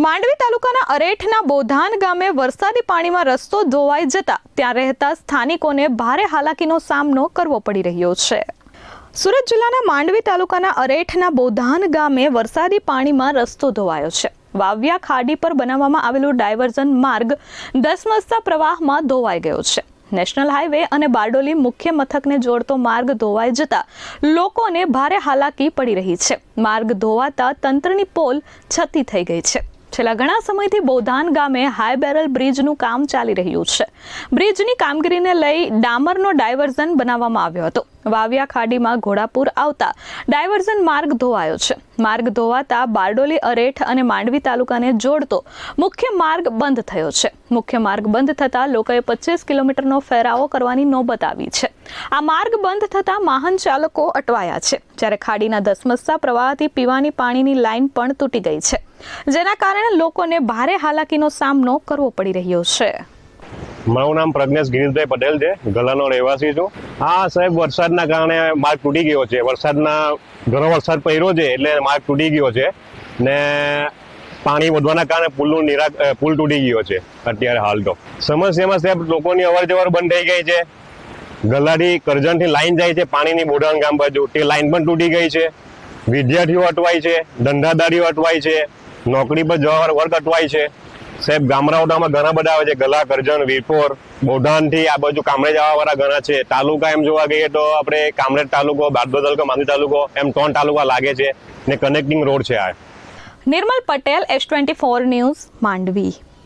માંડવી તાલુકાના અરેઠના બોધાન ગામે વરસાદી પાણીમાં રસ્તો ધોવાઈ જતા ત્યાં રહેતા સ્થાનિકોને ભારે હાલાકીનો સામનો કરવો પડી રહ્યો છે। સુરત જિલ્લાના માંડવી તાલુકાના અરેઠના બોધાન ગામે વરસાદી પાણીમાં રસ્તો ધોવાયો છે। વાવ્યા ખાડી પર બનાવવામાં આવેલું ડાયવર્ઝન માર્ગ ધસમસતા પ્રવાહમાં ધોવાઈ ગયો છે। નેશનલ હાઈવે અને બારડોલી મુખ્ય મથકને જોડતો માર્ગ ધોવાઈ જતા લોકોને ભારે હાલાકી પડી રહી છે। માર્ગ ધોવાતા તંત્રની પોલ છતી થઈ ગઈ છે। છેલ્લા ઘણા સમયથી બોધાન ગામે હાઈ બેરલ બ્રિજનું કામ ચાલી રહ્યું છે। બ્રિજની કામગીરીને લઈ ડામરનો ડાયવર્ઝન બનાવવામાં આવ્યો હતો। વાવ્યા ખાડીમાં ઘોડાપુર આવતા ડાયવર્ઝન માર્ગ ધોવાયો છે। માર્ગ ધોવાતા બારડોલી અરેઠ અને માંડવી તાલુકાને જોડતો મુખ્ય માર્ગ બંધ થયો છે। મુખ્ય માર્ગ બંધ થતા લોકોએ 25 કિલોમીટરનો ફેરાવો કરવાની નોબત આવી છે। આ માર્ગ બંધ થતા વાહન ચાલકો અટવાયા છે, જ્યારે ખાડીના ધસમસતા પ્રવાહથી પીવાની પાણીની લાઈન પણ તૂટી ગઈ છે, જેના કારણે લોકોને ભારે હાલાકીનો સામનો કરવો પડી રહ્યો છે। મારું નામ પ્રજ્ઞેશ ગિરીશભાઈ પટેલ છે, ગલાનો રહેવાસી છું। હા સાહેબ, વરસાદના કારણે માર્ગ તૂટી ગયો છે। ઘણો વરસાદ પડ્યો છે એટલે માર્ગ તૂટી ગયો છે ને પાણી વધવાના કારણે પુલ તૂટી ગયો છે। અત્યારે હાલ તો સમસ્યામાં સાહેબ લોકોની અવર જવર બંધ થઈ ગઈ છે। ગલાથી કરજણથી લાઈન જાય છે પાણીની બોધાન ગામ બાજુ, તે લાઈન પણ તૂટી ગઈ છે। વિદ્યાર્થીઓ અટવાય છે, ધંધાદારીઓ અટવાય છે, નોકરી પર જવા વર્ગ અટવાય છે। સાહેબ ગામડાઓમાં ઘણા બધા આવે છે, ગલા, કરજણ, વીરપોર, બોધાનથી આ બાજુ કામરેજ આવવાવાળા ઘણા છે। તાલુકા એમ જોવા ગઈએ તો આપણે કામરેજ તાલુકો, બારડોલી તાલુકો, માંડવી તાલુકો એમ 3 તાલુકા લાગે છે ને કનેક્ટિંગ રોડ છે। આ નિર્મલ પટેલ, S24 ન્યૂઝ, માંડવી।